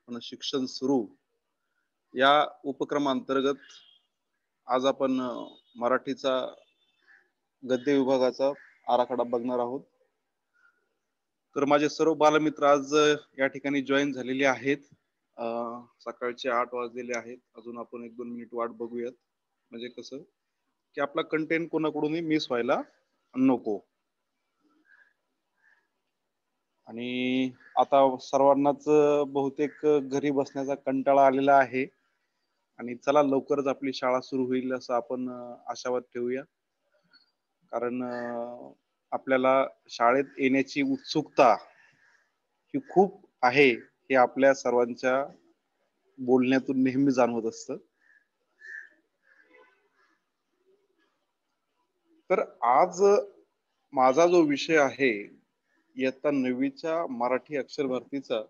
पण शिक्षण सुरू या उपक्रमांतर्गत आज आपण मराठीचा गद्य विभागाचा आराखडा बघणार आहोत. तर माझे सर्व बालमित्र आज या ठिकाणी जॉईन झालेले आहेत. सकाळचे 8 वाजलेले आहेत. अजून आपण 1-2 मिनिट वाट बघूयात. म्हणजे कसं की आपला कंटेंट कोणाकडूनही मिस व्हायला नको. आणि आता सर्वांनाच बहुतेक घरी बसण्याचा कंटाळा आलेला आहे आणि चला लवकरच आपली शाळा सुरू होईल असं आपण आशावाद ठेवूया. कारण आपल्याला शाळेत येण्याची उत्सुकता ही खूप आहे हे आपल्या सर्वांच्या बोलण्यातून नेहमी जाणवत असतं. तर आज माझा जो विषय आहे इयत्ता 9वीच्या मराठी अक्षर भारतीचा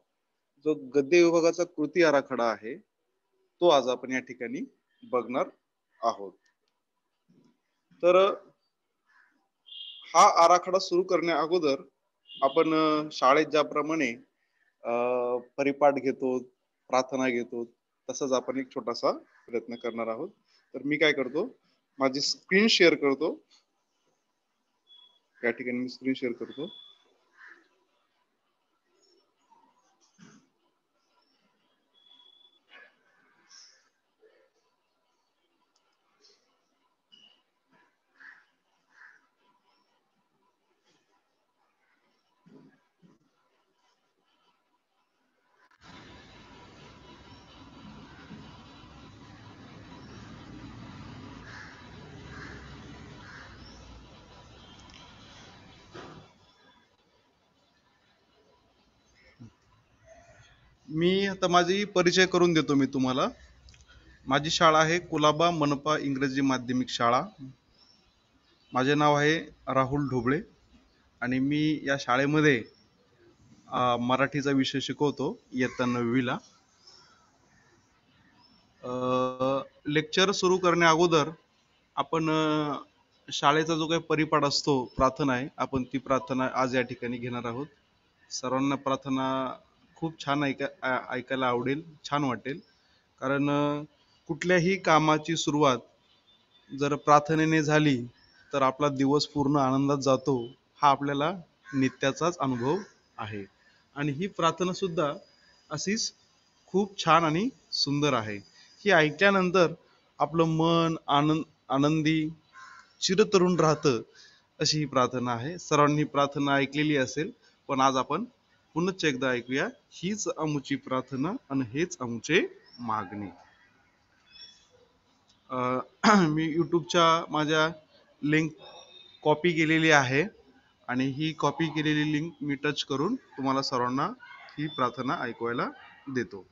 जो गद्य विभागाचा कृती आराखडा आहे तो आज आपण या ठिकाणी बघणार आहोत. तर हा आराखडा सुरू करण्या अगोदर आपण शाळेत ज्याप्रमाणे परिपाठ घेतो, प्रार्थना घेतो, तसंच आपण एक छोटासा प्रयत्न करणार आहोत. तर मी काय करतो, माझी स्क्रीन शेअर करतो. या ठिकाणी मी स्क्रीन शेअर करतो. मी आता माझी परिचय करून देतो मी तुम्हाला. माझी शाळा आहे कुलाबा मनपा इंग्रजी माध्यमिक शाळा. माझे नाव आहे राहुल ढोबळे आणि मी या शाळेमध्ये मराठीचा विषय शिकवतो इयत्ता 9वीला. लेक्चर सुरू करण्या अगोदर आपण शाळेचा जो काही परिपाठ असतो, प्रार्थना आहे, आपण ती प्रार्थना आज या ठिकाणी घेणार आहोत. सर्वांना प्रार्थना खूप छान ऐकायला आवडेल, छान वाटेल. कारण कुठल्याही कामाची सुरुवात जर प्रार्थनेने झाली तर आपला दिवस पूर्ण आनंदात जातो, हा आपल्याला नित्याचाच अनुभव आहे. आणि ही प्रार्थना सुद्धा अशीच खूप छान आणि सुंदर आहे. ही ऐकल्यानंतर आपलं मन आनंदी चिरतरुण राहतं, अशी ही प्रार्थना आहे. सर्वांनी प्रार्थना ऐकलेली असेल, पण आज आपण पुनश्च एकदा ऐकूया. हीच आमुची प्रार्थना आणि हेच आमुचे मागणे. मी यूट्यूबच्या माझ्या लिंक कॉपी केलेली आहे आणि ही कॉपी केलेली लिंक मी टच करून तुम्हाला सर्वांना ही प्रार्थना ऐकवायला देतो.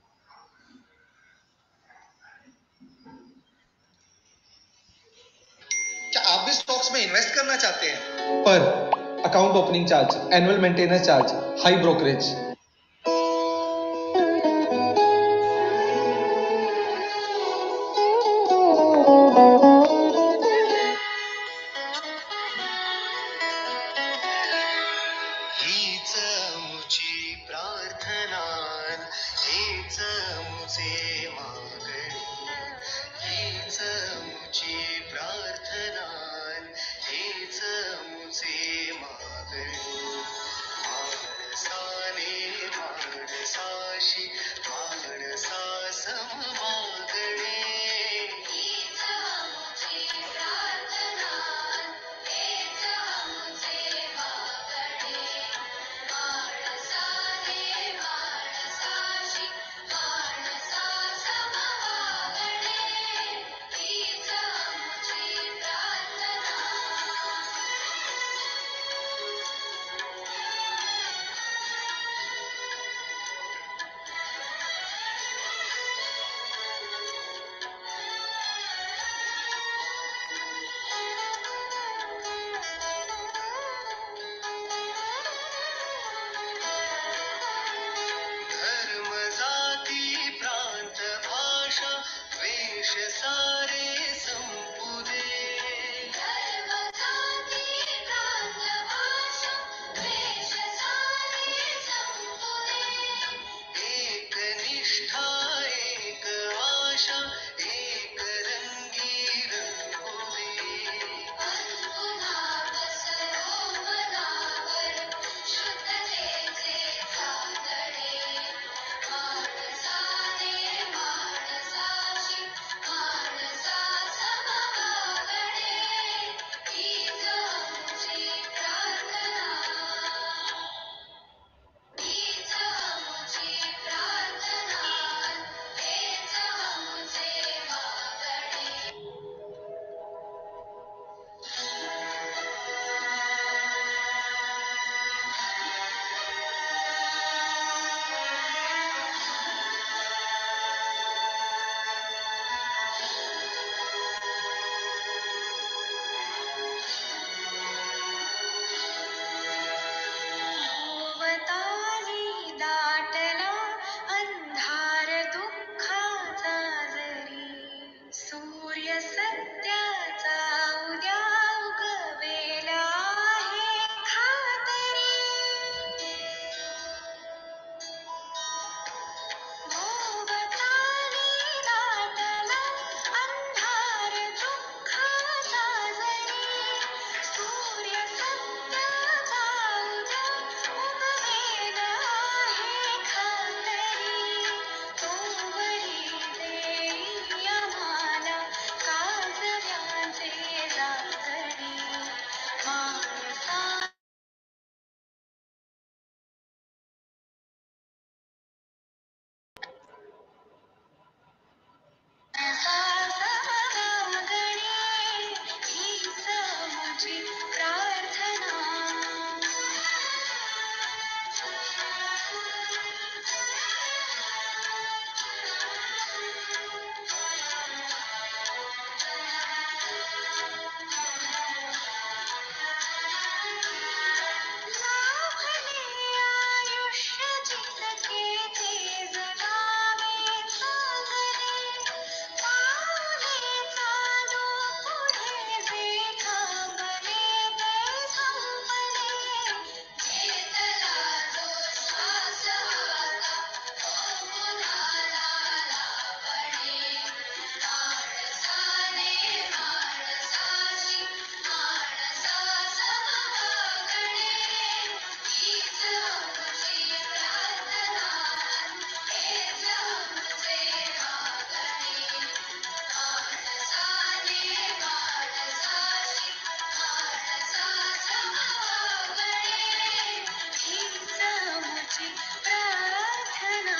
क्या आप भी स्टॉक्स में इन्वेस्ट करना चाहते हैं पर account opening charge, annual maintenance charge, high brokerage? Nishtha एक आशा एक रंगी रंगोली अल्पनाद सरोवरावर शुद्धतेचे चांदणे माणसाने माणसाशी माणसा समभागणे हीच आमची प्रार्थना हीच आमची प्रार्थना हेच आमचे मागणे भोवताली दाटला अंधार दुःखाचा जरी सूर्य सत्याचा उद्या उगवेला आहे खातरी भोवताली दाटला अंधार दुःखाचा जरी सूर्य सत्याचा उद्या उगवेला आहे खातरी तोवरी देई आम्हाला काजव्याचे जातडी माणसा हीच आमची प्रार्थना लाभले आयुष्य जितके ते जगावे चांगले पावले चालू पुढे जे थांबले ते संपले घेतला जो श्वास आता तो कुणाला लाभणे माणसाने माणसाशी माणसा समभागणे हीच आमची प्रार्थना हेच आमचे मागणे माणसाने माणसाशी माणसा समभागणे हीच आमची प्रार्थना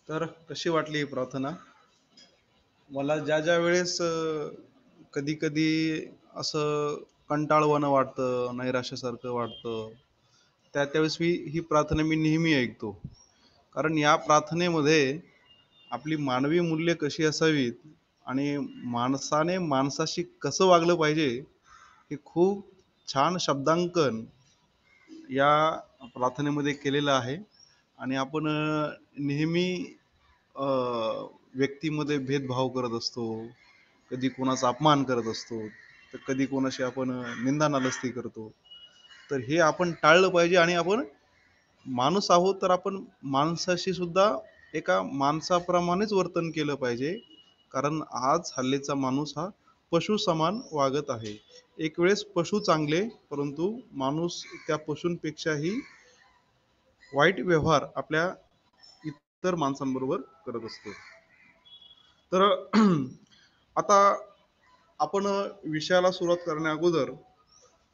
तर कशी वाटली ही प्रार्थना? मला ज्या ज्या वेळेस कधी कधी असं कंटाळवाणं वाटतं, नैराश्यासारखं वाटतं, त्यावेळेस ही प्रार्थना मी नेहमी ऐकतो. कारण या प्रार्थनेमध्ये आपली मानवी मूल्य कशी असावीत आणि माणसाने माणसाशी कसं वागलं पाहिजे हे खूप छान शब्दांकन या प्रार्थनेमध्ये केलेलं आहे. आणि आपण नेहमी अ, व्यक्तीमध्ये भेदभाव करत असतो, कधी कोणाचा अपमान करत असतो, तर कधी कोणाशी आपण निंदा नालस्ती करतो. तर हे आपण टाळलं पाहिजे आणि आपण माणूस आहोत तर आपण माणसाशी सुद्धा एका माणसाप्रमाणेच वर्तन केलं पाहिजे. कारण आज हल्लीचा माणूस हा पशु समान वागत आहे. एक वेळेस पशु चांगले, परंतु माणूस त्या पशूंपेक्षाही वाईट व्यवहार आपल्या इतर माणसांबरोबर करत असतो. तर आता आपण विषयाला सुरुवात करण्या अगोदर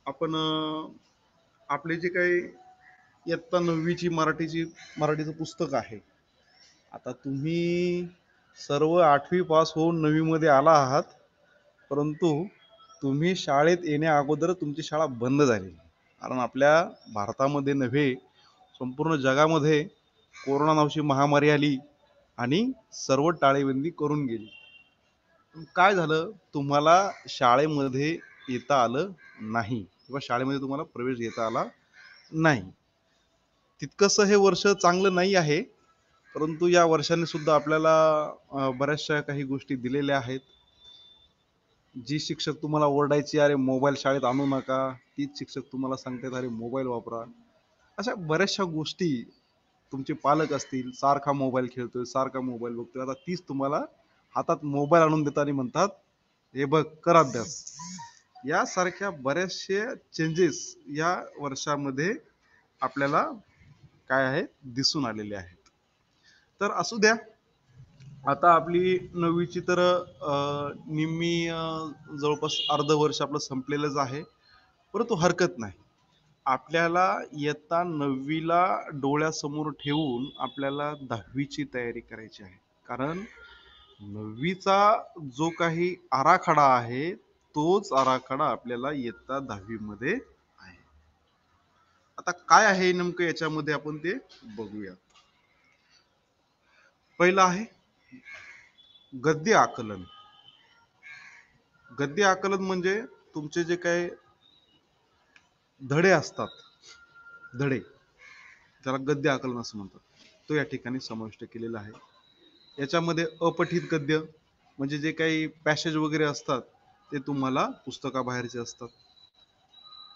आपण आपले जे काही इयत्ता 9वीची मराठीचं पुस्तक आहे. आता तुम्ही सर्व 8वी पास होऊन 9वी मध्ये आला आहात, परंतु तुम्ही शाळेत येण्या अगोदर तुमची शाळा बंद झाली. कारण आपल्या भारतामध्ये नव्हे, संपूर्ण जगामध्ये कोरोना नावाची महामारी आली आणि सर्व टाळेबंदी करून गेली. काय झालं, तुम्हाला शाळेमध्ये येता आलं नाही किंवा शाळेमध्ये तुम्हाला प्रवेश घेता आला नाही. तितकंसं हे वर्ष चांगलं नाही आहे, परंतु या वर्षाने सुद्धा आपल्याला बऱ्याचशा काही गोष्टी दिलेल्या आहेत. जी शिक्षक तुम्हाला ओरडायची, "अरे मोबाईल शाळेत आणू नका", तीच शिक्षक तुम्हाला सांगतात, "अरे मोबाईल वापरा". अशा बऱ्याचशा गोष्टी तुमचे पालक असतील, सारखा मोबाईल खेळतोय, सारखा मोबाईल बघतोय, आता तीच तुम्हाला हातात मोबाईल आणून देतात आणि म्हणतात, "हे बघ, कर अभ्यास". यासारख्या बऱ्याचशा चेंजेस या वर्षामध्ये आपल्याला काय आहे दिसून आलेले आहेत. तर असू द्या, आता आपली 9वीची तर निम्मी जवळपास अर्ध वर्ष आपलं संपलेलंच आहे, परंतु हरकत नाही. आपल्याला इयत्ता 9वीला डोळ्यासमोर ठेवून आपल्याला 10वीची तयारी करायची आहे. कारण 9वीचा जो काही आराखडा आहे, तोच आराखडा आपल्याला इयत्ता 10वी मध्ये आहे. आता काय आहे नेमकं याच्यामध्ये आपण ते बघूया. पहिलं आहे गद्य आकलन. गद्य आकलन म्हणजे तुमचे जे काही धडे असतात, धडे त्याला गद्य आकलन असं म्हणतात, तो या ठिकाणी समाविष्ट केलेला आहे. याच्यामध्ये अपठित गद्य म्हणजे जे काही पॅसेज वगैरे असतात ते तुम्हाला पुस्तकाबाहेरचे असतात.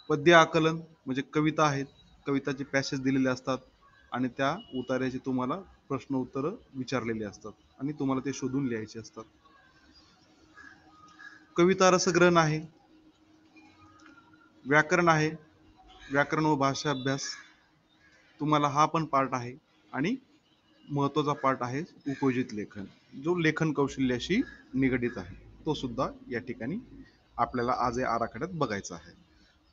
पद्य आकलन म्हणजे कविता आहेत, कविताचे पॅसेज दिलेले असतात आणि त्या उतार्याचे तुम्हाला प्रश्न उत्तर विचारलेले असतात आणि तुम्हाला ते शोधून लिहायचे असतात. कविता रसग्रहण आहे, व्याकरण आहे, व्याकरण व भाषा अभ्यास तुम्हाला हा पण पार्ट आहे आणि महत्वाचा पार्ट आहे उपयोजित लेखन, जो लेखन कौशल्याशी निगडित आहे, तो सुद्धा या ठिकाणी आपल्याला आज या आराखड्यात बघायचा आहे.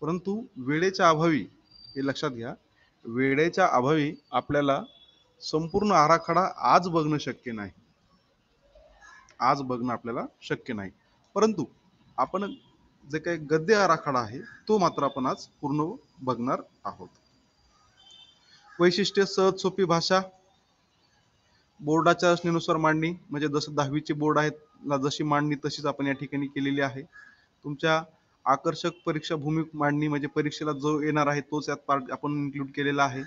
परंतु वेळेच्या अभावी, हे लक्षात घ्या, वेळेच्या अभावी आपल्याला संपूर्ण आराखडा आज बघणं शक्य नाही. आज बघणं आपल्याला शक्य नाही, परंतु आपण जे काही गद्य आराखडा आहे तो मात्र आपण आज पूर्ण बघणार आहोत. वैशिष्ट्य सहज सोपी भाषा, बोर्डाच्या रचनेनुसार मांडणी, म्हणजे जसं 10वीचे बोर्ड आहेत ना, जशी मांडणी तशीच आपण या ठिकाणी केलेली आहे. तुमच्या आकर्षक परीक्षा भूमिक मांडणी म्हणजे परीक्षेला जो येणार आहे तोच यात पार्ट आपण इन्क्लूड केलेला आहे.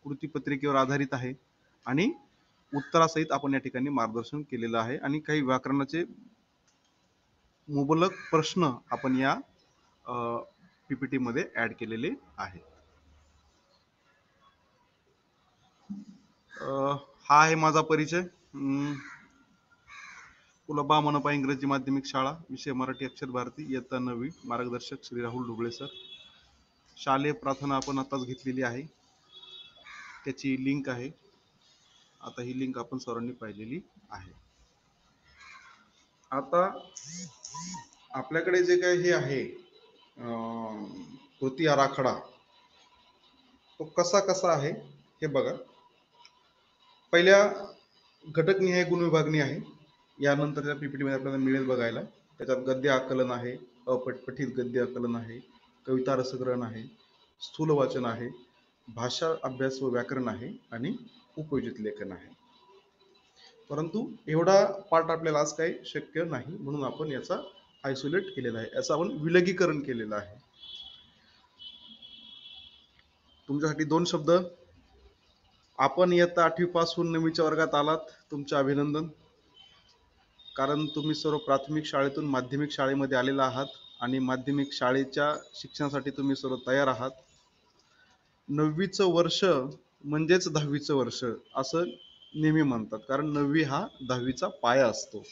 कृतीपत्रिकेवर आधारित आहे आणि उत्तरासहित आपण या ठिकाणी मार्गदर्शन केलेलं आहे आणि काही व्याकरणाचे मुबलक प्रश्न आपण या पीपीटी मध्ये ऍड केलेले आहेत. हा आहे माझा परिचय. कुलबा मनपा इंग्रजी माध्यमिक शाळा, विषय मराठी अक्षर भारती, इयत्ता 9वी, मार्गदर्शक श्री राहुल ढुबळे सर. शालेय प्रार्थना आपण आताच घेतलेली आहे, त्याची लिंक आहे, आता ही लिंक आपण सर्वांनी पाहिलेली आहे. आता आपल्याकडे जे काही हे आहे कृती आराखडा, तो कसा कसा आहे हे बघा. पहिल्या घटकनिहाय गुणविभागणी आहे, यानंतरच्या पीपीटी मध्ये आपल्याला मिळेल बघायला. त्याच्यात गद्य आकलन आहे, अपठित गद्य आकलन आहे, कविता रसग्रहण आहे, स्थूल वाचन आहे, भाषा अभ्यास व व्याकरण आहे आणि उपयोजित लेखन आहे. परंतु एवढा पार्ट आपल्याला आज काही शक्य नाही, म्हणून आपण याचा आयसोलेट केलेला आहे, याचं आपण विलगीकरण केलेलं आहे. तुमच्यासाठी 2 शब्द. आपण इयत्ता 8वी पासून 9वीच्या वर्गात आलात, तुमचे अभिनंदन. कारण तुम्ही सर्व प्राथमिक शाळेतून माध्यमिक शाळेमध्ये आलेला आहात आणि माध्यमिक शाळेच्या शिक्षणासाठी तुम्ही सर्व तयार आहात. 9वीचं वर्ष म्हणजेच 10वीचं वर्ष असं नेहमी म्हणतात, कारण 9वी हा 10वीचा पाया असतो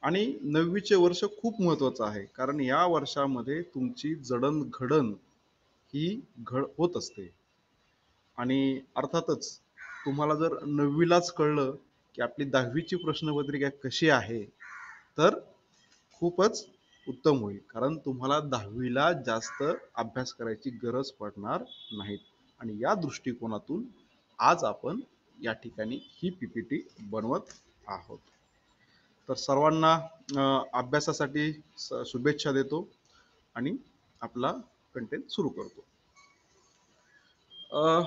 आणि 9वीचे वर्ष खूप महत्वाचं आहे, कारण या वर्षामध्ये तुमची जडणघडण ही होत असते. आणि अर्थातच तुम्हाला जर 9वीलाच कळलं की आपली 10वीची प्रश्नपत्रिका कशी आहे, तर खूपच उत्तम होईल, कारण तुम्हाला 10वीला जास्त अभ्यास करायची गरज पडणार नाही. आणि या दृष्टिकोनातून आज आपण या ठिकाणी ही पीपीटी बनवत आहोत. तर सर्वांना अभ्यासासाठी शुभेच्छा देतो आणि आपला कंटेंट सुरू करतो.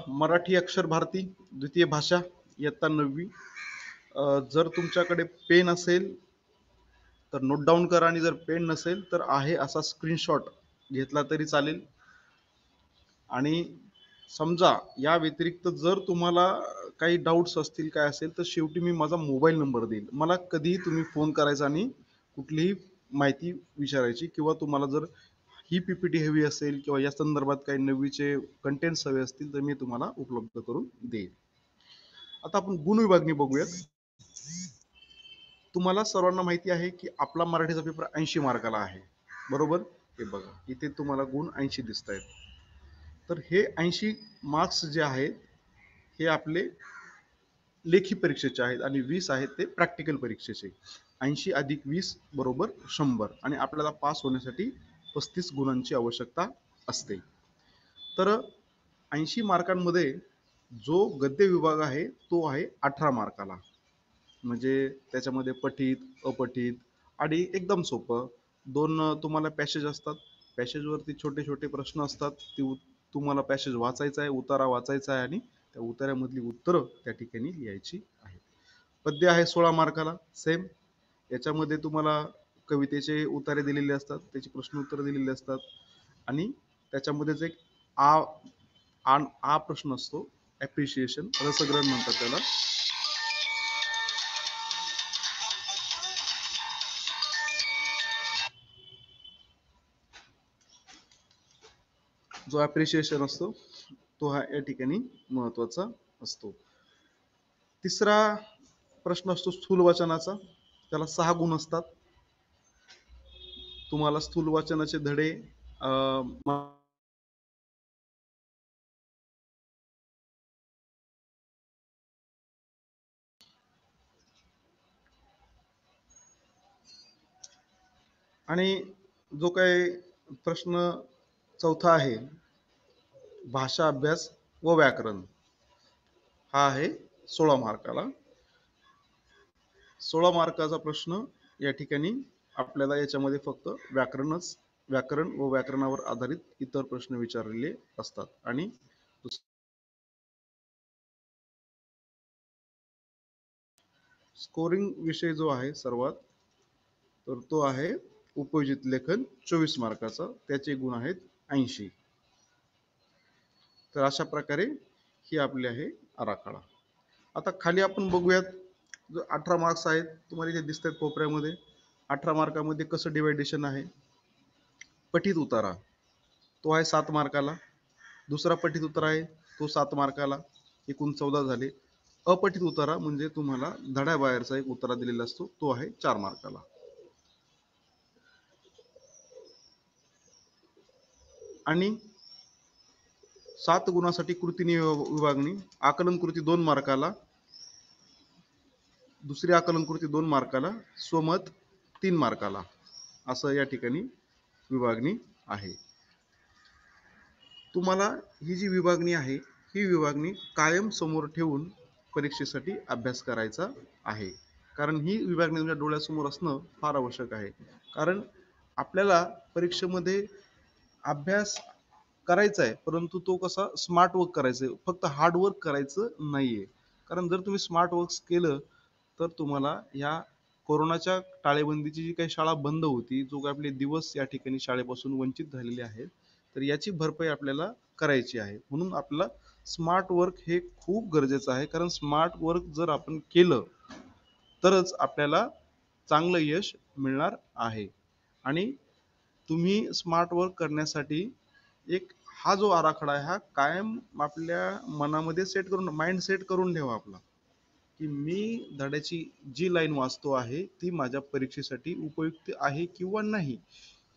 मराठी अक्षर भारती द्वितीय भाषा, इयत्ता 9वी. जर तुमच्याकडे पेन असेल तर नोट डाऊन करा आणि जर पेन नसेल तर आहे असा स्क्रीनशॉट घेतला तरी चालेल. आणि समजा या व्यतिरिक्त जर तुम्हाला काही डाऊट्स असतील काय असेल तर शेवटी मी माझा मोबाईल नंबर देईल. मला कधीही तुम्ही फोन करायचा आणि कुठलीही माहिती विचारायची किंवा तुम्हाला जर ही पीपीटी हवी असेल किंवा या संदर्भात काही नवीचे कंटेंट्स हवे असतील तर मी तुम्हाला उपलब्ध करून देईल. आता आपण गुण विभागणी बघूयात. तुम्हाला सर्वांना माहिती आहे की आपला मराठीचा पेपर 80 मार्काला आहे. बरोबर? हे बघा इथे तुम्हाला गुण 80 दिसत आहेत. तर हे 80 मार्क्स जे आहेत हे आपले लेखी परीक्षेचे आहेत आणि 20 आहेत ते प्रॅक्टिकल परीक्षेचे. 80 अधिक 20 बरोबर 100 आणि आपल्याला पास होण्यासाठी 35 गुणांची आवश्यकता असते. तर 80 मार्कांमध्ये जो गद्य विभाग आहे तो आहे 18 मार्काला. म्हणजे त्याच्यामध्ये पठित अपठित आणि एकदम सोपं दोन तुम्हाला पॅसेज असतात. पॅसेजवरती छोटे छोटे प्रश्न असतात. तुम्हाला पॅसेज वाचायचा आहे, उतारा वाचायचा आहे आणि त्या उतार्यामधली उत्तरं त्या ठिकाणी लिहायची आहेत. पद्य आहे 16 मार्काला सेम. याच्यामध्ये तुम्हाला कवितेचे उतारे दिलेले असतात, त्याची प्रश्न उत्तर दिलेली असतात आणि त्याच्यामध्येच एक आ आ प्रश्न असतो, ॲप्रिशिएशन रसग्रहण म्हणतात त्याला. जो ॲप्रिशिएशन असतो तो हा या ठिकाणी महत्वाचा असतो. तिसरा प्रश्न असतो स्थूल वाचनाचा. त्याला 6 गुण असतात. तुम्हाला स्थूल वाचनाचे धडे आणि जो काही प्रश्न चौथा आहे भाषा अभ्यास व व्याकरण, हा आहे 16 मार्काला. 16 मार्काचा प्रश्न या ठिकाणी आपल्याला याच्यामध्ये फक्त व्याकरण व व्याकरणावर आधारित इतर प्रश्न विचारलेले असतात. आणि स्कोरिंग विषय जो आहे सर्वात, तर तो आहे उपयोजित लेखन 24 मार्काचा. त्याचे गुण आहेत 80. तर अशा प्रकारे ही आपली आहे आराखडा. आता खाली आपण बघूयात. जो 18 मार्क्स आहेत तुम्हाला इथे दिसतात कोपऱ्यामध्ये. 18 मार्कामध्ये कसं डिवायडेशन आहे. पठित उतारा तो आहे 7 मार्काला. दुसरा पठित उतारा आहे तो 7 मार्काला. एकूण 14 झाले. अपठित उतारा म्हणजे तुम्हाला धड्याबाहेरचा एक उतारा दिलेला असतो, तो आहे 4 मार्काला. आणि 7 गुणासाठी कृती विभागणी. आकलन कृती 2 मार्काला, दुसरी आकलन कृती 2 मार्काला, स्वमत 3 मार्काला, असं या ठिकाणी विभागणी आहे. तुम्हाला ही जी विभागणी आहे ही विभागणी कायम समोर ठेवून परीक्षेसाठी अभ्यास करायचा आहे. कारण ही विभागणी तुमच्या डोळ्यासमोर असणं फार आवश्यक आहे. कारण आपल्याला परीक्षेमध्ये अभ्यास करायचा आहे, परंतु तो कसा स्मार्ट वर्क करायचा आहे, फक्त हार्ड वर्क करायचं नाहीये. कारण जर तुम्ही स्मार्ट वर्क केलं तर तुम्हाला या कोरोनाच्या टाळेबंदीची जी काही शाळा बंद होती, जो काही आपले दिवस या ठिकाणी शाळेपासून वंचित झालेले आहेत, तर याची भरपाई आपल्याला करायची आहे. म्हणून आपल्याला स्मार्ट वर्क हे खूप गरजेचं आहे. कारण स्मार्ट वर्क जर आपण केलं तरच आपल्याला चांगलं यश मिळणार आहे. आणि तुम्ही स्मार्ट वर्क करण्यासाठी एक हा जो आराखडा आहे हा कायम आपल्या मनामध्ये सेट करून माइंड सेट करून ठेवा आपला, की मी धड्याची जी लाईन वाचतो आहे ती माझ्या परीक्षेसाठी उपयुक्त आहे किंवा नाही.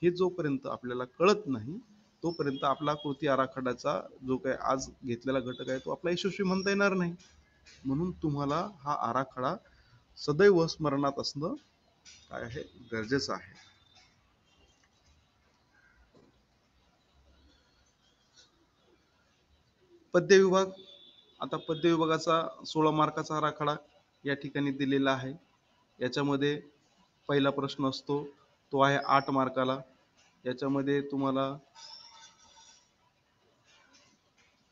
हे जोपर्यंत आपल्याला कळत नाही तोपर्यंत आपला कृती आराखड्याचा जो काही आज घेतलेला घटक आहे तो आपला यशस्वी म्हणता येणार नाही. म्हणून तुम्हाला हा आराखडा सदैव स्मरणात असणं काय आहे गरजेचं आहे. पद्य विभाग. आता पद्य विभागाचा 16 मार्काचा आराखडा या ठिकाणी दिलेला आहे. याच्यामध्ये पहिला प्रश्न असतो तो आहे 8 मार्काला. याच्यामध्ये तुम्हाला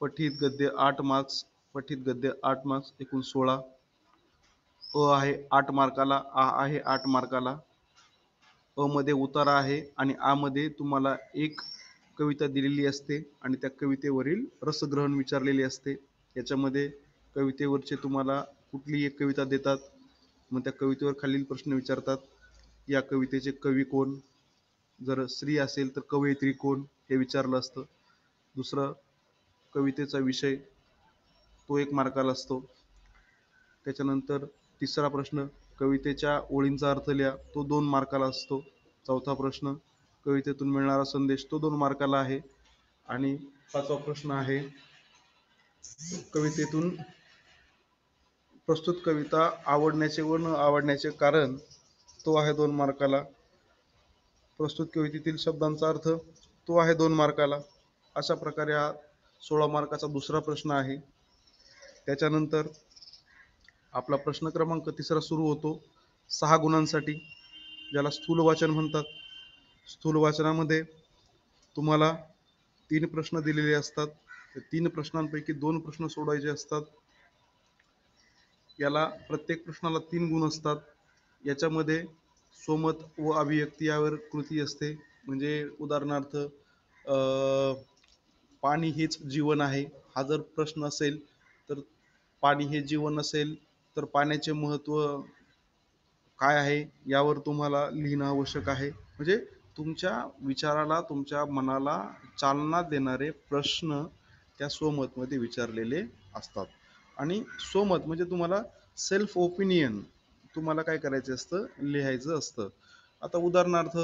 पठित गद्य 8 मार्क्स, पठित गद्य 8 मार्क्स, एकूण 16. अ आहे 8 मार्काला, आ आहे 8 मार्काला. अ मध्ये उतारा आहे आणि आ मध्ये तुम्हाला एक कविता दिलेली असते आणि त्या कवितेवरील रसग्रहण विचारलेले असते. याच्यामध्ये कवितेवरचे तुम्हाला कुठली एक कविता देतात, मग त्या कवितेवर खालील प्रश्न विचारतात. या कवितेचे कवी कोण? जर स्त्री असेल तर कवयित्री कोण हे विचारलं असतं. दुसरं, कवितेचा विषय, तो 1 मार्काला असतो. त्याच्यानंतर तिसरा प्रश्न, कवितेच्या ओळींचा अर्थ लिहा, तो 2 मार्काला असतो. चौथा प्रश्न, कवितेतून मिळणारा संदेश, तो 2 मार्काला आहे. आणि 5वा प्रश्न आहे, कवितेतून प्रस्तुत कविता आवडण्याचे व न आवडण्याचे कारण, तो आहे 2 मार्काला. प्रस्तुत कवितेतील शब्दांचा अर्थ, तो आहे 2 मार्काला. अशा प्रकारे हा 16 मार्काचा दुसरा प्रश्न आहे. त्याच्यानंतर आपला प्रश्न क्रमांक 3 सुरू होतो 6 गुणांसाठी, ज्याला स्थूल वाचन म्हणतात. स्थूल वाचनामध्ये तुम्हाला 3 प्रश्न दिलेले असतात. त्या 3 प्रश्नांपैकी 2 प्रश्न सोडवायचे असतात. याला प्रत्येक प्रश्नाला 3 गुण असतात. याच्यामध्ये स्वमत व अभिव्यक्ती यावर कृती असते. म्हणजे उदाहरणार्थ पाणी हेच जीवन आहे, हा जर प्रश्न असेल तर पाणी हे जीवन असेल तर पाण्याचे महत्त्व काय आहे यावर तुम्हाला लिहिणं आवश्यक आहे. म्हणजे तुमच्या विचाराला, तुमच्या मनाला चालना देणारे प्रश्न त्या स्वमतमध्ये विचारलेले असतात. आणि स्वमत म्हणजे तुम्हाला सेल्फ ओपिनियन तुम्हाला काय करायचं असतं, लिहायचं असतं. आता उदाहरणार्थ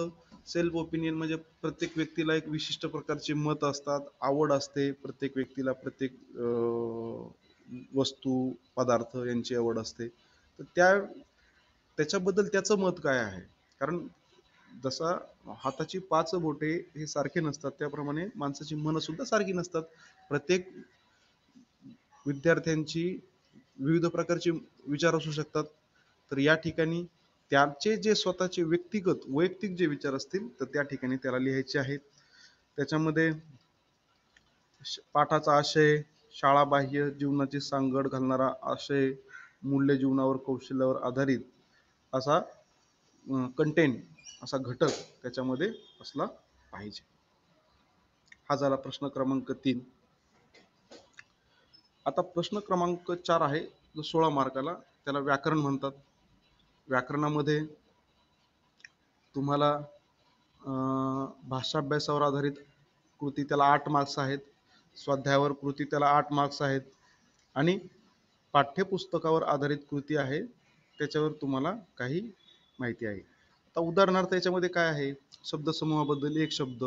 सेल्फ ओपिनियन म्हणजे प्रत्येक व्यक्तीला एक विशिष्ट प्रकारचे मत असतात, आवड असते. प्रत्येक व्यक्तीला प्रत्येक वस्तू, पदार्थ यांची आवड असते. तर त्याच्याबद्दल त्याचं मत काय आहे? कारण जसा हाताची 5 बोटे हे सारखे नसतात, त्याप्रमाणे माणसाची मनं सुद्धा सारखी नसतात. प्रत्येक विद्यार्थ्यांची विविध प्रकारचे विचार असू शकतात. तर या ठिकाणी त्याचे जे स्वतःचे व्यक्तिगत, वैयक्तिक जे विचार असतील, तर त्या ठिकाणी त्याला लिहायचे आहेत. त्याच्यामध्ये पाठाचा आशय, शाळाबाह्य जीवनाची सांगड घालणारा आशय, मूल्य जीवनावर, कौशल्यावर आधारित असा कंटेंट, असा घटक त्याच्यामध्ये असला पाहिजे. हा झाला प्रश्न क्रमांक 3. आता प्रश्न क्रमांक 4 आहे, जो 16 मार्काला, त्याला व्याकरण म्हणतात. व्याकरणामध्ये तुम्हाला भाषाभ्यासावर आधारित कृती, त्याला 8 मार्क्स आहेत. स्वाध्यायावर कृती, त्याला 8 मार्क्स आहेत. आणि पाठ्यपुस्तकावर आधारित कृती आहे, त्याच्यावर तुम्हाला काही माहिती आहे. आता उदाहरणार्थ याच्यामध्ये काय आहे, शब्दसमूहाबद्दल 1 शब्द,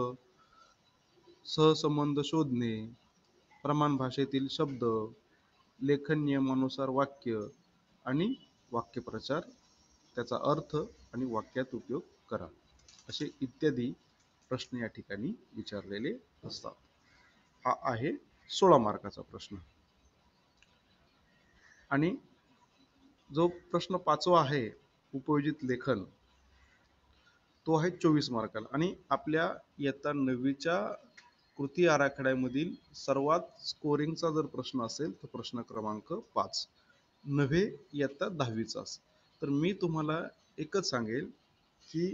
सहसंबंध शोधणे, प्रमाण भाषेतील शब्द, लेखन नियमानुसार वाक्य आणि वाक्यप्रचार, त्याचा अर्थ आणि वाक्यात उपयोग करा, असे इत्यादी प्रश्न या ठिकाणी विचारलेले असतात. हा आहे 16 मार्काचा प्रश्न. आणि जो प्रश्न 5वा आहे, उपयोजित लेखन, तो आहे 24 मार्काला. आणि आपल्या इयत्ता 9वीच्या कृती आराखड्यामधील सर्वात स्कोरिंगचा जर प्रश्न असेल तर प्रश्न क्रमांक 5, नव्हे इयत्ता 10वीचा असेल. तर मी तुम्हाला एकच सांगेल की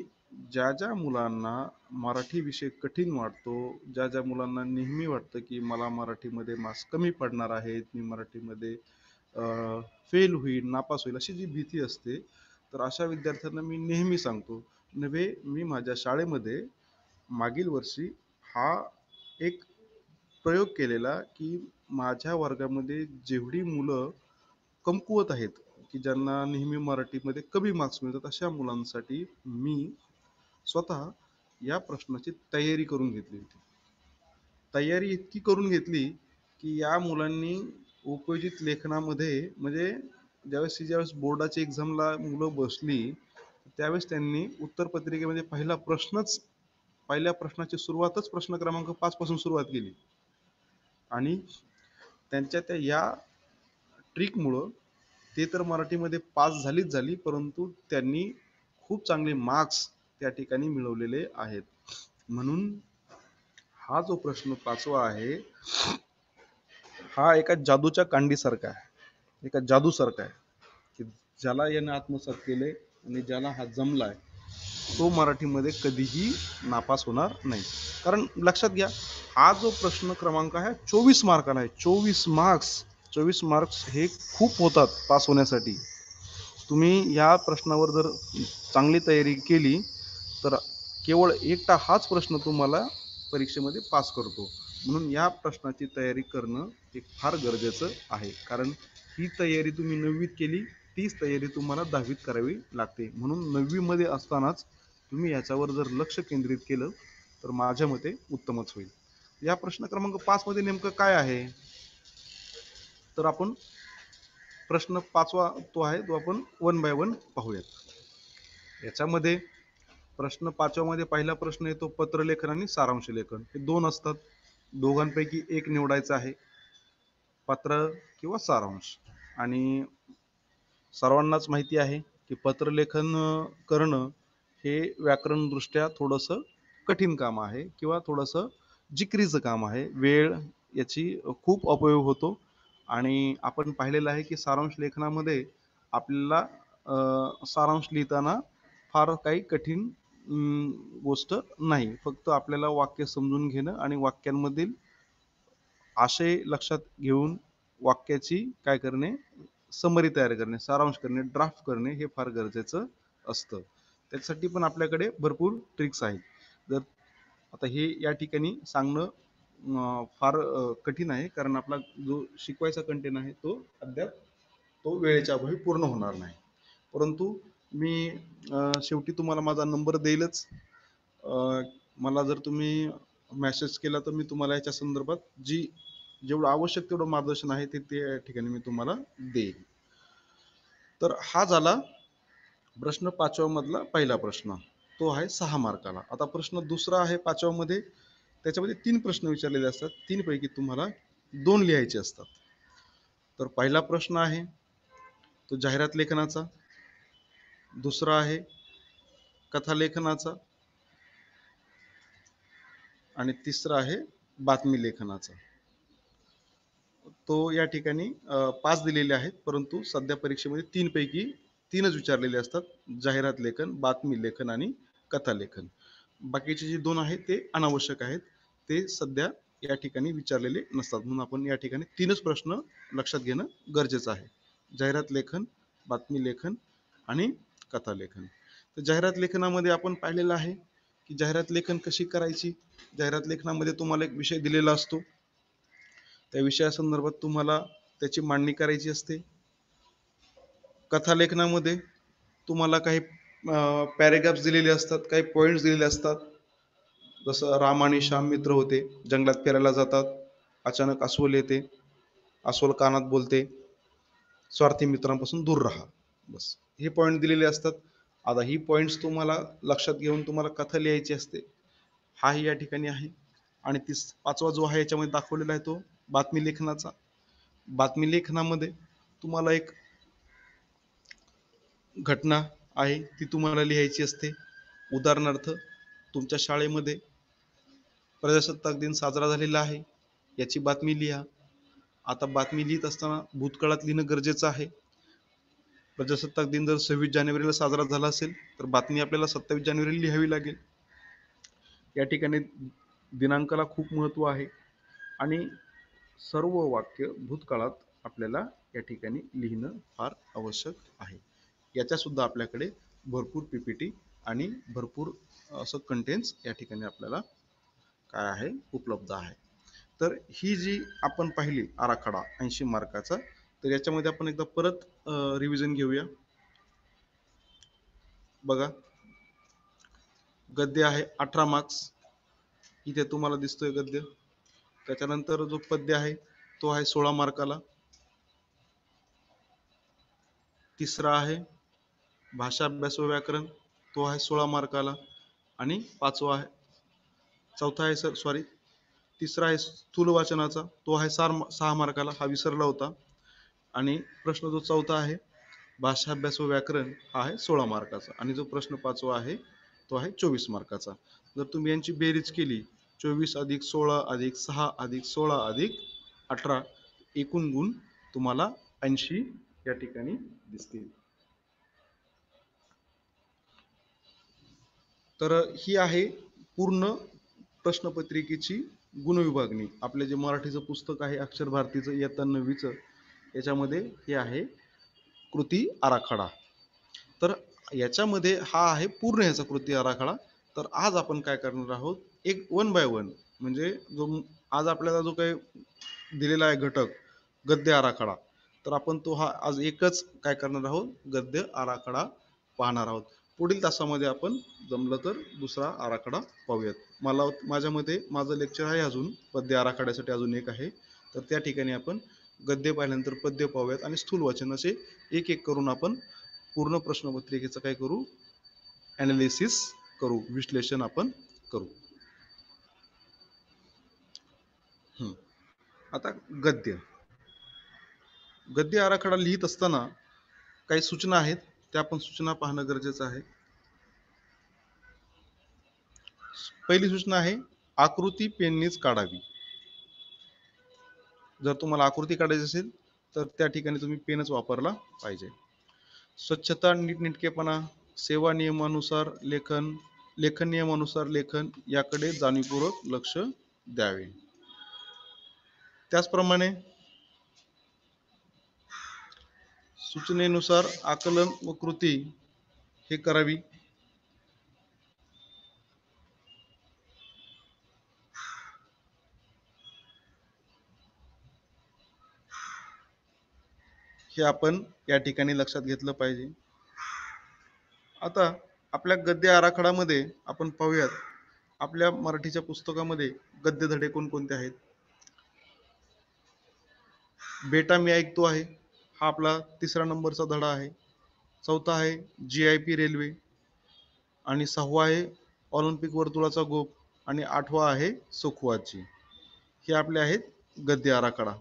ज्या ज्या मुलांना मराठी विषय कठीण वाटतो, ज्या ज्या मुलांना नेहमी वाटतं की मला मराठीमध्ये मार्क्स कमी पडणार आहेत, मी मराठीमध्ये फेल होईल, नापास होईल, अशी जी भीती असते, तर अशा विद्यार्थ्यांना मी नेहमी सांगतो, नव्हे मी माझ्या शाळेमध्ये मागील वर्षी हा एक प्रयोग केलेला की माझ्या वर्गामध्ये जेवढी मुलं कमकुवत आहेत, की ज्यांना नेहमी मराठीमध्ये कमी मार्क्स मिळतात, अशा मुलांसाठी मी स्वतः या प्रश्नाची तयारी करून घेतली होती. तयारी इतकी करून घेतली की या मुलांनी उपयोजित लेखनामध्ये, म्हणजे ज्यावेळेस बोर्डाची एक्झामला मुलं बसली, त्यावेळेस त्यांनी उत्तरपत्रिकेमध्ये पहिल्या प्रश्नाची सुरुवातच प्रश्न क्रमांक 5 पासून सुरुवात केली. आणि त्यांच्या त्या या ट्रिकमुळं ते तर मराठीमध्ये पास झाली, परंतु त्यांनी खूप चांगले मार्क्स त्या ठिकाणी मिळवलेले आहेत. म्हणून हा जो प्रश्न 5वा आहे, हा एका जादूच्या कांडीसारखा आहे, एका जादूसारखा आहे, की ज्याला याने आत्मसात केले आणि ज्याला हा जमलाय तो मराठीमध्ये कधीही नापास होणार नाही. कारण लक्षात घ्या, हा जो प्रश्न क्रमांक आहे 24 मार्काला आहे. 24 मार्क्स हे खूप होतात पास होण्यासाठी. तुम्ही या प्रश्नावर जर चांगली तयारी केली तर केवळ एकटा हाच प्रश्न तुम्हाला परीक्षेमध्ये पास करतो. म्हणून या प्रश्नाची तयारी करणं हे फार गरजेचं आहे. कारण ही तयारी तुम्ही 9वीत केली, तीच तयारी तुम्हाला 10वीत करावी लागते. म्हणून 9वीमध्ये असतानाच तुम्ही याच्यावर जर लक्ष केंद्रित केलं तर माझ्या मते उत्तमच होईल. या प्रश्न क्रमांक 5 मध्ये नेमकं काय आहे, तर आपण प्रश्न 5वा तो आहे, तो आपण वन बाय वन पाहूयात. याच्यामध्ये प्रश्न 5व्या मध्ये पहिला प्रश्न येतो पत्रलेखन आणि सारांश लेखन. हे दोन असतात, दोघांपैकी एक निवडायचं आहे, पत्र किंवा सारांश. आणि सर्वांनाच माहिती आहे की पत्रलेखन करणं हे व्याकरणदृष्ट्या थोडंसं कठीण काम आहे किंवा थोडंसं जिकरीचं काम आहे. वेळ याची खूप अपयोग होतो. आणि आपण पाहिलेलं आहे की सारांश लेखनामध्ये आपल्याला सारांश लिहिताना फार काही कठीण गोष्ट नाही. फक्त आपल्याला वाक्य समजून घेणं आणि वाक्यांमधील आशय लक्षात घेऊन वाक्याची काय करणे, समरी तयार करणे, सारांश करणे, ड्राफ्ट करणे हे फार गरजेचं असतं. त्यासाठी पण आपल्याकडे भरपूर ट्रिक्स आहेत. जर आता हे या ठिकाणी सांगणं फार कठीण आहे, कारण आपला जो शिकवायचा कंटेंट आहे तो अद्याप तो वेळेच्या अभावी पूर्ण होणार नाही. परंतु मी शेवटी तुम्हाला माझा नंबर देईलच. मला जर तुम्ही मेसेज केला तर मी तुम्हाला याच्या संदर्भात जेवढं आवश्यक तेवढं मार्गदर्शन आहे ते त्या ठिकाणी मी तुम्हाला देईन. तर हा झाला प्रश्न 5व्या मधला पहिला प्रश्न, तो आहे 6 मार्काला. आता प्रश्न दुसरा आहे 5व्या मध्ये, त्याच्यामध्ये 3 प्रश्न विचारलेले असतात, 3 पैकी तुम्हाला 2 लिहायचे असतात. तर पहिला प्रश्न आहे तो जाहिरात लेखनाचा, दुसरा आहे कथा लेखनाचा आणि तिसरा आहे बातमी लेखनाचा. तो या ठिकाणी 5 दिलेले आहेत, परंतु सध्या परीक्षेमध्ये 3 पैकी 3च विचारलेले असतात, जाहिरात लेखन, बातमी लेखन आणि कथा लेखन. बाकीचे जे 2 आहेत ते अनावश्यक आहेत, ते सध्या या ठिकाणी विचारलेले नसतात. म्हणून आपण या ठिकाणी 3च प्रश्न लक्षात घेणं गरजेचं आहे, जाहिरात लेखन, बातमी लेखन आणि कथा लेखन. तर जाहिरात लेखनामध्ये आपण पाहिलेलं आहे की जाहिरात लेखन कशी करायची. जाहिरात लेखनामध्ये तुम्हाला एक विषय दिलेला असतो, त्या विषयासंदर्भात तुम्हाला त्याची मांडणी करायची असते. कथालेखनामध्ये तुम्हाला काही पॅरेग्राफ्स दिलेले असतात, काही पॉईंट्स दिलेले असतात. जसं राम आणि श्याम मित्र होते, जंगलात फिरायला जातात, अचानक अस्वल येते, अस्वल कानात बोलते, स्वार्थी मित्रांपासून दूर राहा. बस हे पॉईंट दिलेले असतात. आता ही पॉईंट्स तुम्हाला लक्षात घेऊन तुम्हाला कथा लिहायची असते. हाही या ठिकाणी आहे. आणि 5वा जो आहे याच्यामध्ये दाखवलेला आहे तो बातमी लेखनाचा. बातमी लेखनामध्ये तुम्हाला एक घटना आहे ती तुम्हाला लिहायची असते. उदाहरणार्थ, तुमच्या शाळेमध्ये प्रजासत्ताक दिन साजरा झालेला आहे, याची बातमी लिहा. आता बातमी लिहित असताना भूतकाळात लिहिणं गरजेचं आहे. प्रजासत्ताक दिन जर 26 जानेवारीला साजरा झाला असेल तर बातमी आपल्याला 27 जानेवारीला लिहावी लागेल. या ठिकाणी दिनांकाला खूप महत्त्व आहे आणि सर्व वाक्य भूतकाळात आपल्याला या ठिकाणी लिहिणं फार आवश्यक आहे. याच्या सुद्धा आपल्याकडे भरपूर पीपीटी आणि भरपूर असं कंटेंट्स या ठिकाणी आपल्याला काय आहे, उपलब्ध आहे. तर ही जी आपण पाहिली आराखडा 80 मार्काचा, तर याच्यामध्ये आपण एकदा परत रिव्हिजन घेऊया. बघा, गद्य आहे 18 मार्क्स, इथे तुम्हाला दिसतोय गद्य. त्याच्यानंतर जो पद्य आहे तो आहे 16 मार्काला. तिसरा आहे भाषा अभ्यास व व्याकरण, तो आहे 16 मार्काला. आणि चौथा आहे तिसरा आहे स्थूल वाचनाचा, तो आहे 6 मार्काला, हा विसरला होता. आणि प्रश्न जो चौथा आहे भाषा अभ्यास व व्याकरण, हा आहे 16 मार्काचा. आणि जो प्रश्न 5वा आहे तो आहे 24 मार्काचा. जर तुम्ही यांची बेरीज केली, 24 अधिक 16 अधिक 6 अधिक 16 अधिक 18, एकूण गुण तुम्हाला 80 या ठिकाणी दिसतील. तर ही आहे पूर्ण प्रश्नपत्रिकेची गुणविभागणी. आपले जे मराठीचं पुस्तक आहे अक्षर भारतीचं इयत्ता 9वीचं, याच्यामध्ये हे आहे कृती आराखडा. तर याच्यामध्ये हा आहे पूर्ण ह्याचा कृती आराखडा. तर आज आपण काय करणार आहोत, एक वन बाय वन, म्हणजे आज आपल्याला जो काही दिलेला आहे घटक, गद्य आराखडा, तर आपण तो हा आज एकच काय करणार आहोत, गद्य आराखडा पाहणार आहोत. पुढील तासामध्ये आपण जमलं तर दुसरा आराखडा पाहूयात. माझ्यामध्ये माझं लेक्चर आहे अजून पद्य आराखड्यासाठी अजून एक आहे. तर त्या ठिकाणी आपण गद्य पाहिल्यानंतर पद्य पाहूयात आणि स्थूल वाचन असे एक एक करून आपण पूर्ण प्रश्नपत्रिकेचं काय करू, ॲनालिसिस करू, विश्लेषण आपण करू. आता गद्य गद्य आराखडा लिहित असताना काही सूचना आहेत, त्या आपण सूचना पाहणं गरजेचं आहे. पहिली सूचना आहे, आकृती पेननीच काढावी. जर तुम्हाला आकृती काढायची असेल तर त्या ठिकाणी तुम्ही पेनच वापरला पाहिजे. स्वच्छता, नीटनेटकेपणा, सेवा नियमानुसार लेखन, लेखन नियमानुसार लेखन याकडे जाणीवपूर्वक लक्ष द्यावे. त्याचप्रमाणे सूचनेनुसार आकलन व कृती हे करावी. हे आपण या ठिकाणी लक्षात घेतलं पाहिजे. आता आपल्या गद्य आराखड्यामध्ये आपण पाहूयात, आपल्या मराठीच्या पुस्तकामध्ये गद्य धडे कोणकोणते आहेत. बेटा मी ऐकतो आहे, हा आपला 3रा नंबरचा धडा आहे. 4था आहे GIP रेल्वे, आणि 6वा आहे ऑलिम्पिक वर्तुळाचा गोप, आणि 8वा आहे सुखवाची. हे आपले आहेत गद्य आराखडा.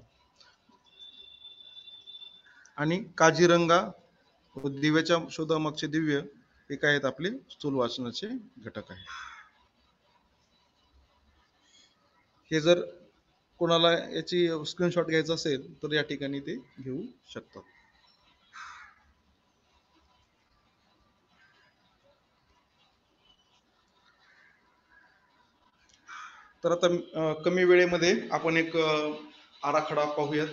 आणि काझीरंगा व दिव्याच्या शोधामागचे दिव्य हे काय आहेत, आपले स्थूल वाचनाचे घटक आहेत. हे जर कोणाला याची स्क्रीनशॉट घ्यायचा असेल तर या ठिकाणी ते घेऊ शकतात. तर आता कमी वेळेमध्ये आपण एक आराखडा पाहूयात,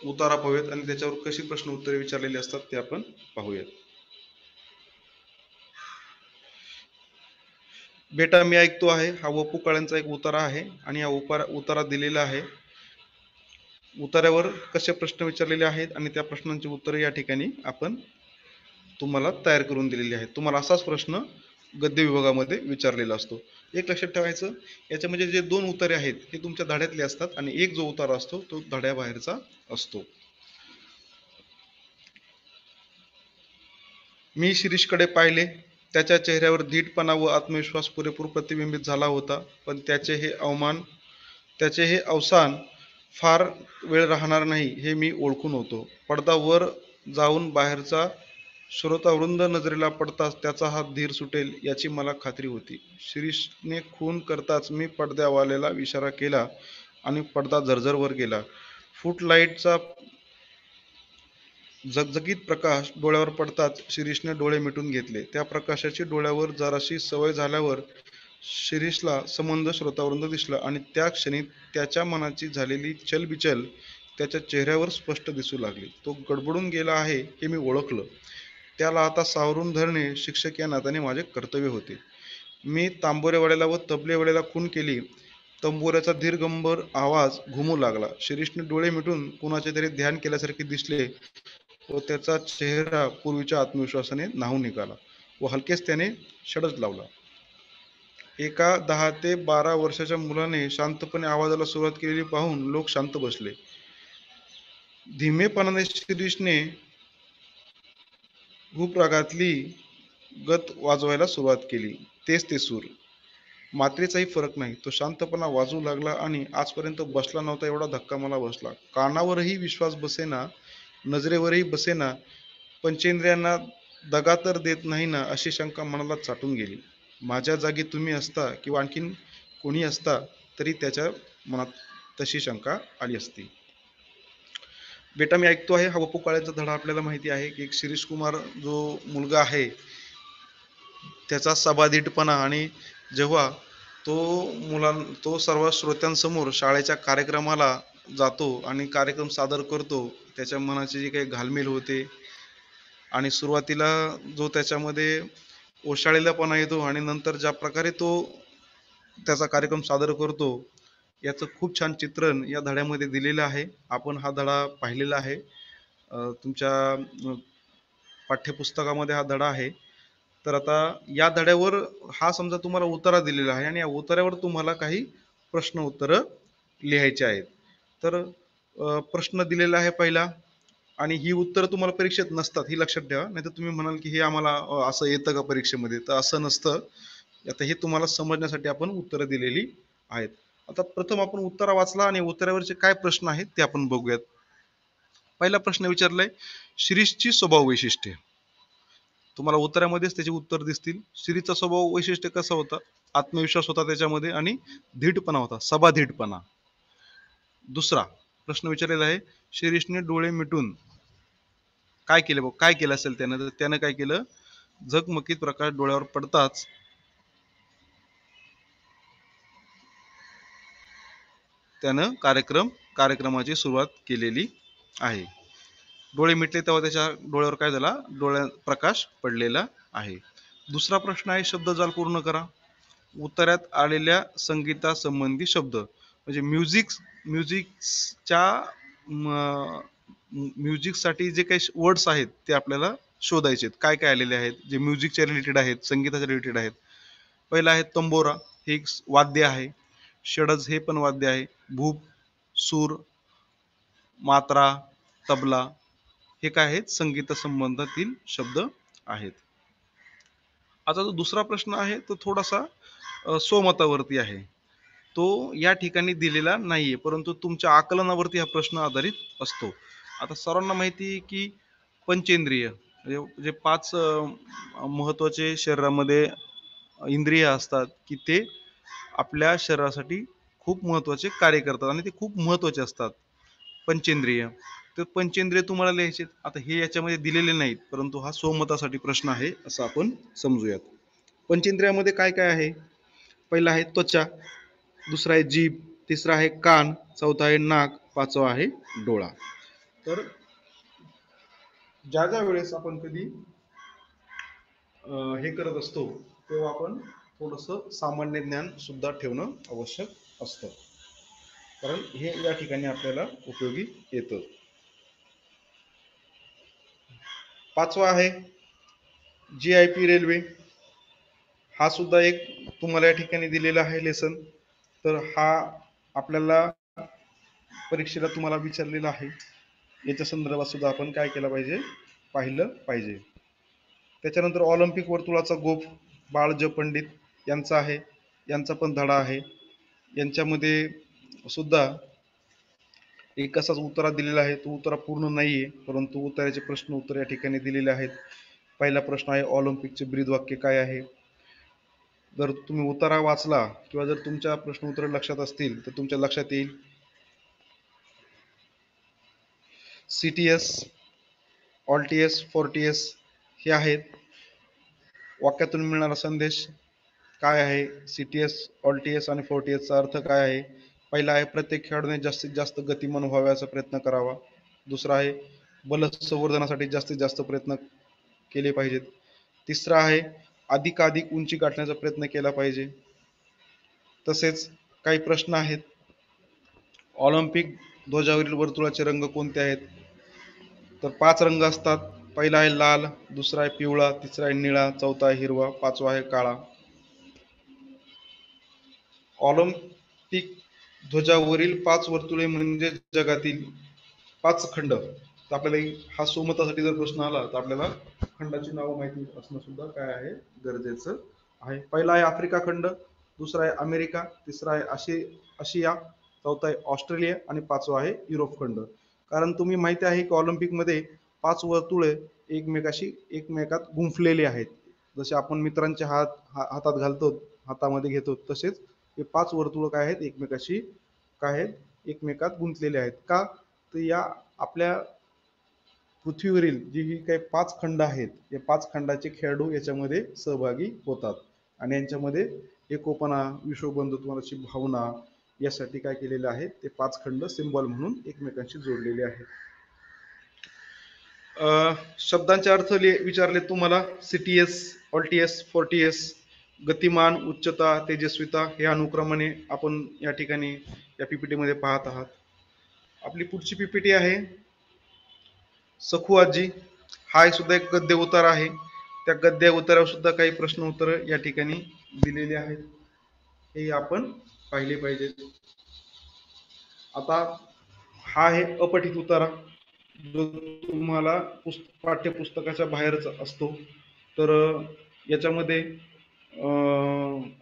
उतारा पाहूयात, आणि त्याच्यावर कशी प्रश्न उत्तरे विचारलेली असतात ते आपण पाहूयात. बेटा मी ऐकतो आहे, हा वपू काळ्यांचा एक उतारा आहे, आणि हा उतारा दिलेला आहे. उतार्यावर कसे प्रश्न विचारलेले आहेत आणि त्या प्रश्नांची उत्तरे या ठिकाणी आपण तुम्हाला तयार करून दिलेली आहेत. तुम्हाला असाच प्रश्न गद्य विभागामध्ये विचारलेला असतो. एक लक्षात ठेवायचं, याच्यामध्ये जे 2 उतारे आहेत हे तुमच्या धड्यातले असतात, आणि एक जो उतारा असतो तो धड्याबाहेरचा असतो. मी शिरीषकडे पाहिले, त्याच्या चेहऱ्यावर धीटपणा व आत्मविश्वास पुरेपूर प्रतिबिंबित झाला होता, पण त्याचे हे अवसान फार वेळ राहणार नाही हे मी ओळखून होतो. पडदा वर जाऊन बाहेरचा श्रोतावृंद नजरेला पडताच त्याचा हात धीर सुटेल याची मला खात्री होती. शिरीषने खून करताच मी पडद्यावाल्याला इशारा केला आणि पडदा झरझर वर गेला. फूटलाईटचा झगझगीत प्रकाश डोळ्यावर पडताच शिरीषने डोळे मिटून घेतले. त्या प्रकाशाची डोळ्यावर जराशी सवय झाल्यावर शिरीषला संबंध श्रोतावृंद दिसला, आणि त्या क्षणी त्याच्या मनाची झालेली चलबिचल त्याच्या चेहऱ्यावर स्पष्ट दिसू लागली. तो गडबडून गेला आहे हे मी ओळखलं. त्याला आता सावरून धरणे शिक्षक या नात्याने माझे कर्तव्य होते. मी तांबोरेवाड्याला व तबलेवाड्याला खून केली. तंबोऱ्याचा धीरगंभीर आवाज घुमू लागला. शिरीषने डोळे मिटून कुणाचे तरी ध्यान केल्यासारखे दिसले व त्याचा चेहरा पूर्वीच्या आत्मविश्वासाने न्हाऊन निघाला व हलकेच त्याने षडच लावला. एका 10 ते 12 वर्षाच्या मुलाने शांतपणे आवाजाला सुरुवात केलेली पाहून लोक शांत बसले. धीमेपणाने शिरीषने भूपरागातली गत वाजवायला सुरुवात केली. तेच ते सूर, मात्रेचाही फरक नाही. तो शांतपणा वाजवू लागला, आणि आजपर्यंत बसला नव्हता एवढा धक्का मला बसला. कानावरही विश्वास बसेना, नजरेवरही बसेना, पंचेंद्रियांना दगा तर देत नाही ना अशी शंका मनाला चाटून गेली. माझ्या जागी तुम्ही असता किंवा आणखीन कोणी असता तरी त्याच्या मनात तशी शंका आली असती. बेटा मी ऐकतो आहे, हा वपू काळ्यांचा धडा आपल्याला माहिती आहे की एक शिरीष कुमार जो मुलगा आहे, त्याचा सभाधीटपणा आणि जेव्हा तो तो सर्व श्रोत्यांसमोर शाळेच्या कार्यक्रमाला जातो आणि कार्यक्रम सादर करतो, त्याच्या मनाची जी काही घालमेल होते आणि सुरुवातीला जो त्याच्यामध्ये ओशाळलेलापणा येतो आणि नंतर ज्या प्रकारे तो त्याचा कार्यक्रम सादर करतो, याचं खूप छान चित्रण या धड्यामध्ये दिलेलं आहे. आपण हा धडा पाहिलेला आहे. तुमच्या पाठ्यपुस्तकामध्ये हा धडा आहे. तर आता या धड्यावर हा समजा तुम्हाला उतारा दिलेला आहे आणि या उतार्यावर तुम्हाला काही प्रश्न उत्तरं लिहायचे आहेत. तर प्रश्न दिलेला आहे पहिला आणि ही उत्तरं तुम्हाला परीक्षेत नसतात, ही लक्षात ठेवा. नाहीतर तुम्ही म्हणाल की हे आम्हाला असं येतं का परीक्षेमध्ये? तर असं नसतं. आता हे तुम्हाला समजण्यासाठी आपण उत्तरं दिलेली आहेत. आता प्रथम आपण उत्तरा वाचला आणि उत्तरावरचे काय प्रश्न आहेत ते आपण बघूयात. पहिला प्रश्न विचारलाय, शिरीषची स्वभाव वैशिष्ट्ये. तुम्हाला उत्तरामध्येच त्याची उत्तर दिसतील. शिरीषचा स्वभाव वैशिष्ट्य कसा होता? आत्मविश्वास होता त्याच्यामध्ये आणि धीटपणा होता, सभाधीटपणा. दुसरा प्रश्न विचारलेला आहे, शिरीषने डोळे मिटून काय केले? बघ काय केलं असेल त्यानं? तर त्यानं काय केलं? झगमगीत प्रकाश डोळ्यावर पडताच त्यानं कार्यक्रमाची सुरुवात केलेली आहे. डोळे मिटले तेव्हा त्याच्या डोळ्यावर काय झाला? डोळ्यात प्रकाश पडलेला आहे. दुसरा प्रश्न आहे, शब्दजाल पूर्ण करा. उत्तरात आलेल्या संगीतासंबंधी शब्द म्हणजे म्युझिकच्या म्युझिकसाठी जे काही वर्ड्स आहेत ते आपल्याला शोधायचे आहेत. काय काय आलेले आहेत जे म्युझिकच्या रिलेटेड आहेत, संगीताच्या रिलेटेड आहेत. पहिला आहे तंबोरा, हे एक वाद्य आहे. षडज हे पण वाद्य आहे. भूप, सूर, मात्रा, तबला हे काय आहेत? संगीत संबंधातील शब्द आहेत. आता जो दुसरा प्रश्न आहे तो थोडासा स्वमतावरती आहे. तो या ठिकाणी दिलेला नाहीये, परंतु तुमच्या आकलनावरती हा प्रश्न आधारित असतो. आता सर्वांना माहिती आहे की पंचेंद्रिय म्हणजे जे 5 महत्वाचे शरीरामध्ये इंद्रिय असतात की ते आपल्या शरीरासाठी खूप महत्वाचे कार्य करतात आणि ते खूप महत्वाचे असतात. पंचेंद्रिय. तर पंचेंद्रिय तुम्हाला लिहायचे. आता हे याच्यामध्ये दिलेले नाहीत, परंतु हा स्वमतासाठी प्रश्न आहे असं आपण समजूयात. पंचेंद्रियामध्ये काय काय आहे? पहिला आहे त्वचा, दुसरा आहे जीभ, तिसरा आहे कान, चौथा आहे नाक, पाचवा आहे डोळा. तर ज्या ज्या वेळेस आपण कधी हे करत असतो तेव्हा आपण थोडस सामान्य ज्ञान सुद्धा ठेवणं आवश्यक असतं, कारण हे या ठिकाणी आपल्याला उपयोगी येतं. पाचवा आहे GIP रेल्वे. हा सुद्धा एक तुम्हाला या ठिकाणी दिलेला आहे लेसन. तर हा आपल्याला परीक्षेला तुम्हाला विचारलेला आहे. याच्या संदर्भात सुद्धा आपण काय केलं पाहिजे? पाहिलं पाहिजे. त्याच्यानंतर ऑलिम्पिक वर्तुळाचा गोफ बाळ ज पंडित यांचा आहे. यांचा पण धडा आहे. यांच्यामध्ये सुद्धा एक असाच उत्तरा दिलेला आहे. तो उत्तरा पूर्ण नाहीये, परंतु उत्तराचे प्रश्न उत्तर या ठिकाणी दिलेले आहेत. पहिला प्रश्न आहे, ऑलिम्पिकचे ब्रीद वाक्य काय आहे? जर तुम्ही उतारा वाचला किंवा जर तुमच्या प्रश्न उत्तर लक्षात असतील तर तुमच्या लक्षात येईल CTS, ऑलटीएस, फोर्टीएस हे आहेत. वाक्यातून मिळणारा संदेश काय आहे? CTS, ऑलटीएस आणि फोर्टीएसचा अर्थ काय आहे? पहिला आहे, प्रत्येक खेळाडूने जास्तीत जास्त गतिमान व्हावयाचा प्रयत्न करावा. दुसरा आहे, बल संवर्धनासाठी जास्तीत जास्त प्रयत्न केले पाहिजेत. तिसरा आहे, अधिकाधिक उंची गाठण्याचा प्रयत्न केला पाहिजे. तसेच काही प्रश्न आहेत. ऑलिम्पिक ध्वजावरील वर्तुळाचे रंग कोणते आहेत? तर 5 रंग असतात. पहिला आहे लाल, दुसरा आहे पिवळा, तिसरा आहे निळा, चौथा आहे हिरवा, पाचवा आहे काळा. ऑलिम्पिक ध्वजावरील 5 वर्तुळे म्हणजे जगातील 5 खंड. तर आपल्याला हा स्वमतासाठी जर प्रश्न आला तर आपल्याला खंडाची नावं माहिती असणं सुद्धा काय आहे? गरजेचं आहे. पहिला आहे आफ्रिका खंड, दुसरा आहे अमेरिका, तिसरा आहे आशिया, चौथा आहे ऑस्ट्रेलिया आणि पाचवा आहे युरोप खंड. कारण तुम्ही माहिती आहे की ऑलिम्पिकमध्ये 5 वर्तुळे एकमेकात गुंफलेले आहेत. जसे आपण मित्रांचे हातात घालतो, हातामध्ये घेतो, तसेच हे 5 वर्तुळ काय आहेत? काय आहेत? एकमेकात गुंतलेले आहेत. का? तर या आपल्या पृथ्वीवरील जी ही काही 5 खंड आहेत, या 5 खंडाचे खेळाडू याच्यामध्ये सहभागी होतात आणि यांच्यामध्ये एकोपणा, विश्वबंधुत्वाची भावना यासाठी काय केलेलं आहे, ते 5 खंड सिम्बॉल म्हणून एकमेकांशी जोडलेले आहेत. शब्दांचे अर्थ विचारले तुम्हाला. सीटीएस, ऑल्टीएस, फोर्टीएस, गतिमान, उच्चता, तेजस्विता हे अनुक्रमाने आपण या ठिकाणी या पीपीटी मध्ये पाहत आहात. आपली पुढची पीपीटी आहे सखू आजी. हा सुद्धा एक गद्य उतारा आहे. त्या गद्य उतारावर सुद्धा काही प्रश्न उत्तर या ठिकाणी दिलेले आहेत, हे आपण पाहिले पाहिजेत. आता हा आहे अपठित उतारा, जो तुम्हाला पाठ्यपुस्तकाच्या बाहेरच असतो. तर याच्यामध्ये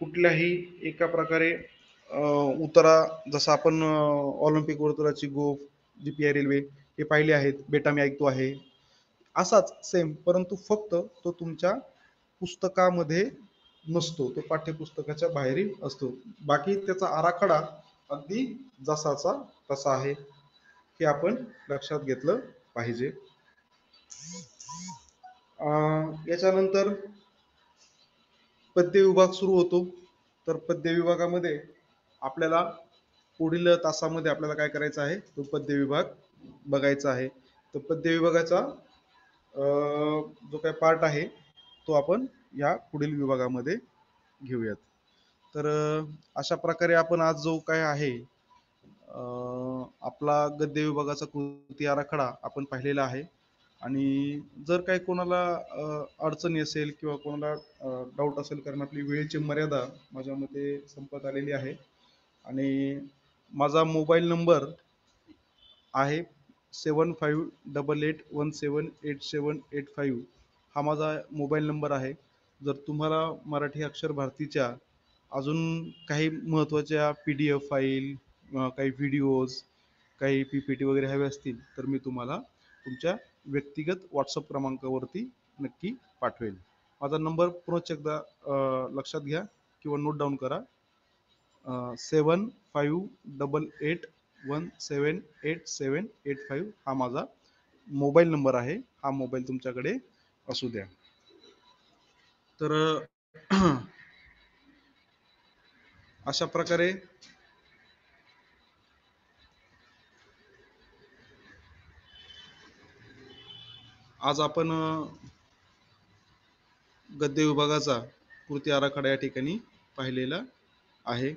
कुठल्याही एका प्रकारे उतारा, जसं आपण ऑलिम्पिक वर्तुळाची गोफ, जीपीआय रेल्वे हे पाहिले आहेत, बेटा मी ऐकतो आहे, असाच सेम, परंतु फक्त तो तुमच्या पुस्तकामध्ये नसतो, तो पाठ्यपुस्तकाच्या बाहेरील असतो. बाकी त्याचा आराखडा अगदी जसाचा तसा आहे, हे आपण लक्षात घेतलं पाहिजे. याच्यानंतर पद्य विभाग सुरू होतो. तर पद्य विभागामध्ये आपल्याला पुढील तासामध्ये आपल्याला काय करायचं आहे, तो पद्य विभाग बघायचा आहे. तर पद्य विभागाचा जो काही पार्ट आहे तो आपण या पुढील विभागामध्ये घेऊयात. तर अशा प्रकारे आपण आज जो काय आहे आपला गद्य विभागाचा कृती आराखडा आपण पाहिलेला आहे. आणि जर काही कोणाला अडचणी असेल किंवा कोणाला डाऊट असेल, कारण आपली वेळेची मर्यादा माझ्या मते संपत आलेली आहे आणि माझा मोबाईल नंबर आहे 7588178785. हा माझा मोबाईल नंबर आहे. जर तुम्हाला मराठी अक्षर भारतीच्या अजून काही महत्त्वाच्या PDF फाईल, काही व्हिडिओज, काही PPT वगैरे हवे असतील तर मी तुम्हाला तुमच्या व्यक्तिगत WhatsApp क्रमांकावरती नक्की पाठवेल. माझा नंबर पुन्हा एकदा लक्षात घ्या किंवा नोट डाऊन करा. 7588178785 हा माझा मोबाईल नंबर आहे. हा मोबाईल तुमच्याकडे असू द्या. तर अशा प्रकारे आज आपण गद्य विभागाचा कृती आराखडा या ठिकाणी पाहिलेला आहे.